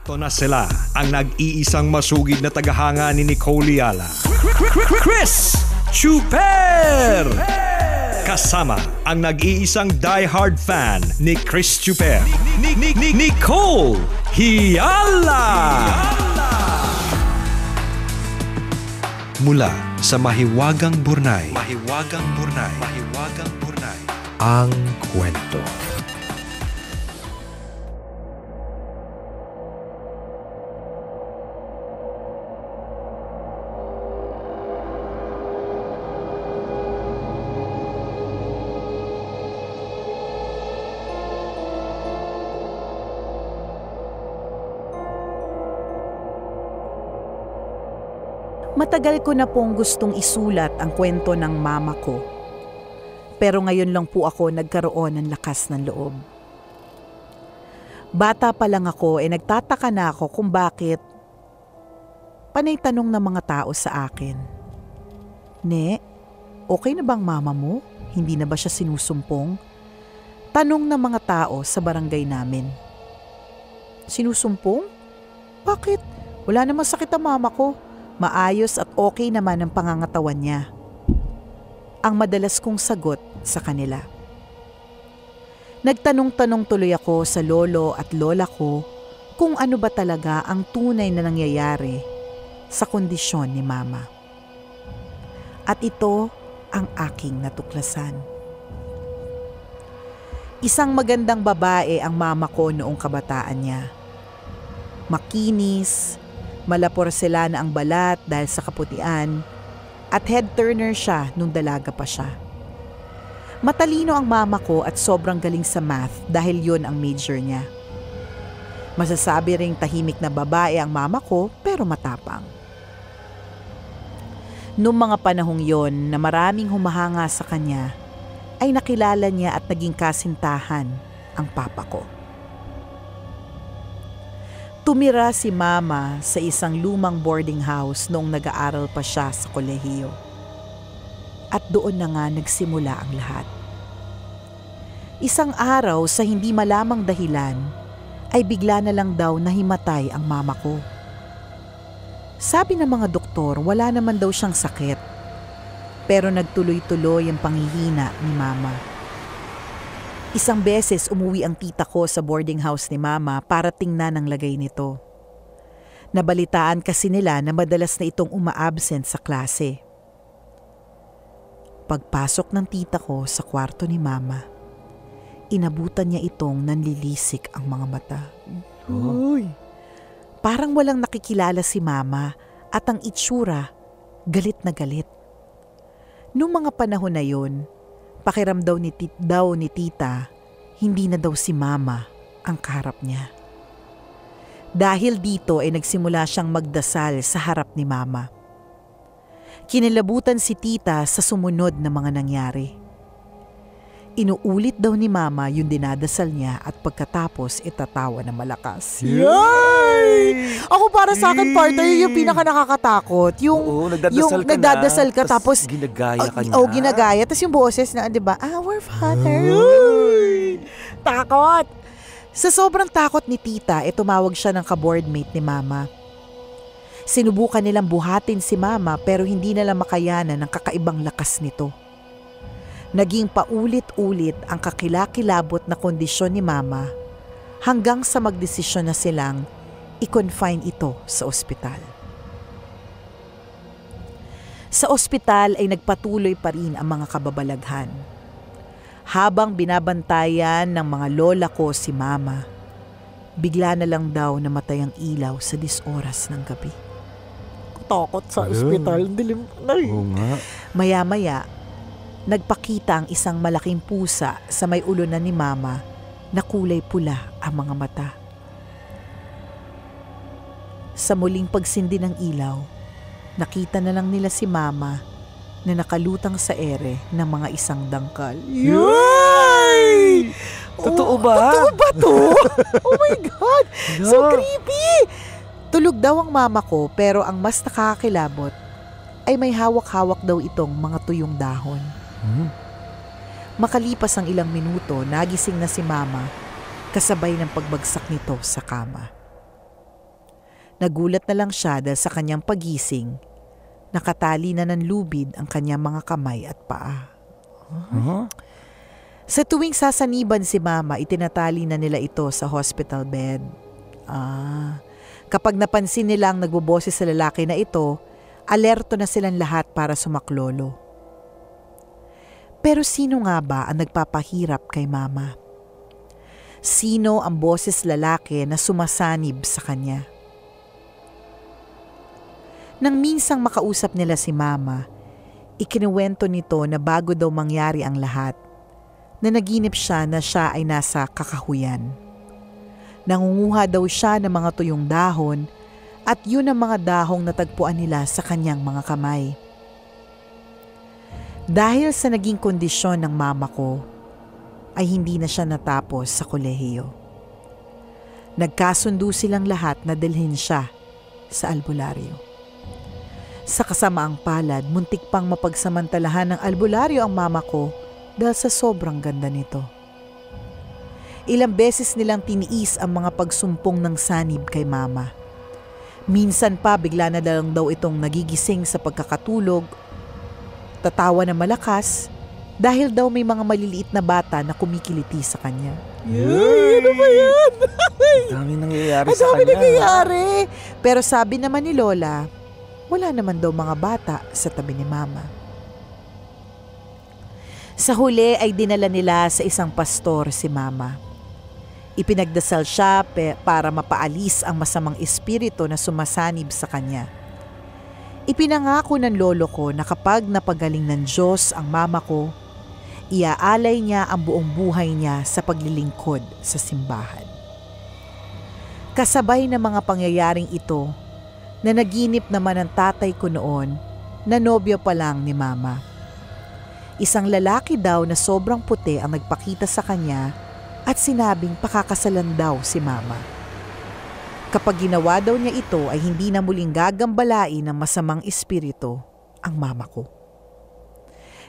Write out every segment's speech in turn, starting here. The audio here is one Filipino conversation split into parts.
Ito na sila, ang nag-iisang masugid na tagahanga ni Nicole Yala. Chris Chuper! Kasama ang nag-iisang die-hard fan ni Chris Chuper, Nicole Yala! Mula sa Mahiwagang Burnay, ang kwento. Matagal ko na pong gustong isulat ang kwento ng mama ko. Pero ngayon lang po ako nagkaroon ng lakas ng loob. Bata pa lang ako nagtataka na ako kung bakit panay tanong ng mga tao sa akin. Ne, okay na bang mama mo? Hindi na ba siya sinusumpong? Tanong ng mga tao sa barangay namin. Sinusumpong? Bakit? Wala namang sakit ang mama ko. Maayos at okay naman ang pangangatawan niya. Ang madalas kong sagot sa kanila. Nagtanong-tanong tuloy ako sa lolo at lola ko kung ano ba talaga ang tunay na nangyayari sa kondisyon ni mama. At ito ang aking natuklasan. Isang magandang babae ang mama ko noong kabataan niya. Makinis, malaporselana ang balat dahil sa kaputian, at head turner siya nung dalaga pa siya. Matalino ang mama ko at sobrang galing sa math dahil yun ang major niya. Masasabi ring tahimik na babae ang mama ko pero matapang. Noong mga panahong yon na maraming humahanga sa kanya, ay nakilala niya at naging kasintahan ang papa ko. Tumira si mama sa isang lumang boarding house noong nag-aaral pa siya sa kolehiyo. At doon na nga nagsimula ang lahat. Isang araw sa hindi malamang dahilan, ay bigla na lang daw nahimatay ang mama ko. Sabi ng mga doktor, wala naman daw siyang sakit. Pero nagtuloy-tuloy ang panghihina ni mama. Isang beses umuwi ang tita ko sa boarding house ni mama para tingnan ang lagay nito. Nabalitaan kasi nila na madalas na itong uma-absent sa klase. Pagpasok ng tita ko sa kwarto ni mama, inabutan niya itong nanlilisik ang mga mata. Uy! Parang walang nakikilala si mama at ang itsura, galit na galit. Noong mga panahon na yon, pakiram daw ni tita, hindi na daw si mama ang kaharap niya. Dahil dito ay nagsimula siyang magdasal sa harap ni mama. Kinilabutan si tita sa sumunod na mga nangyari. Inuulit daw ni mama yung dinadasal niya at pagkatapos itatawa na malakas. Yay! Ako para sa akin, partner, yung pinaka nakakatakot. Yung nagdadasal ka tapos ginagaya ka niya. Ginagaya. Tapos yung boses na, di ba? Our Father. Takot! Sa sobrang takot ni tita, tumawag siya ng ka-boardmate ni mama. Sinubukan nilang buhatin si mama pero hindi nila makayanan ng kakaibang lakas nito. Naging paulit-ulit ang kakilakilabot na kondisyon ni mama hanggang sa magdesisyon na silang i-confine ito sa ospital. Sa ospital ay nagpatuloy pa rin ang mga kababalaghan. Habang binabantayan ng mga lola ko si mama, bigla na lang daw namatay ang ilaw sa 10 oras ng gabi. Takot sa ospital, dilim. Oo nga. Maya-maya, nagpakita ang isang malaking pusa sa may ulo na ni mama na kulay pula ang mga mata. Sa muling pagsindi ng ilaw, nakita na lang nila si mama na nakalutang sa ere ng mga isang dangkal. Yay! Totoo ba? Totoo ba to? Oh my God! So creepy! Tulog daw ang mama ko pero ang mas nakakakilabot ay may hawak-hawak daw itong mga tuyong dahon. Makalipas ang ilang minuto, nagising na si mama kasabay ng pagbagsak nito sa kama. Nagulat na lang siya dahil sa kanyang pagising, nakatali na ng lubid ang kanyang mga kamay at paa. Sa tuwing sasaniban si Mama, itinatali na nila ito sa hospital bed. Kapag napansin nila ang nagboboses sa lalaki na ito, alerto na silang lahat para sumaklolo. Pero sino nga ba ang nagpapahirap kay Mama? Sino ang boses lalaki na sumasanib sa kanya? Nang minsang makausap nila si Mama, ikinuwento nito na bago daw mangyari ang lahat, na naginip siya na siya ay nasa kakahuyan. Nangunguha daw siya ng mga tuyong dahon at yun ang mga dahong natagpuan nila sa kanyang mga kamay. Dahil sa naging kondisyon ng mama ko, ay hindi na siya natapos sa kolehiyo. Nagkasundo silang lahat na dalhin siya sa albularyo. Sa kasamaang palad, muntik pang mapagsamantalahan ng albularyo ang mama ko dahil sa sobrang ganda nito. Ilang beses nilang tiniis ang mga pagsumpong ng sanib kay Mama. Minsan pa bigla na lang daw itong nagigising sa pagkakatulog, tatawa na malakas dahil daw may mga maliliit na bata na kumikiliti sa kanya. Ano ba yan? Daming nangyayari sa Ang dami kanya. nangyayari. Pero sabi naman ni Lola, wala naman daw mga bata sa tabi ni Mama. Sa huli ay dinala nila sa isang pastor si Mama. Ipinagdasal siya para mapaalis ang masamang espiritu na sumasanib sa kanya. Ipinangako ng lolo ko na kapag napagaling ng Diyos ang mama ko, iaalay niya ang buong buhay niya sa paglilingkod sa simbahan. Kasabay ng mga pangyayaring ito, na naginip naman ang tatay ko noon na nobyo pa lang ni Mama. Isang lalaki daw na sobrang puti ang nagpakita sa kanya at sinabing pakakasalan daw si Mama. Kapag ginawa daw niya ito ay hindi na muling gagambalain ng masamang espiritu ang mama ko.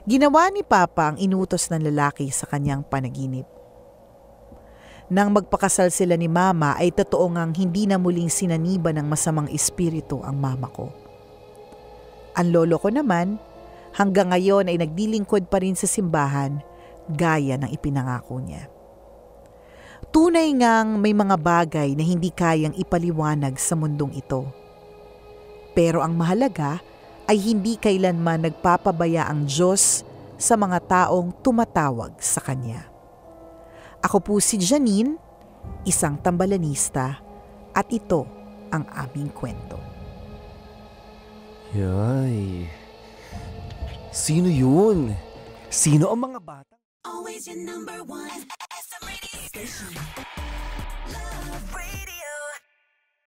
Ginawa ni Papa ang inutos ng lalaki sa kanyang panaginip. Nang magpakasal sila ni Mama ay totoo ngang hindi na muling sinaniban ng masamang espiritu ang mama ko. Ang lolo ko naman, hanggang ngayon ay nagdilingkod pa rin sa simbahan gaya ng ipinangako niya. Tunay ngang may mga bagay na hindi kayang ipaliwanag sa mundong ito. Pero ang mahalaga ay hindi kailanman nagpapabaya ang Diyos sa mga taong tumatawag sa Kanya. Ako po si Janine, isang tambalanista, at ito ang aming kwento. Yay. Sino yun? Sino ang mga bata? Always your number one. SM Radio Station.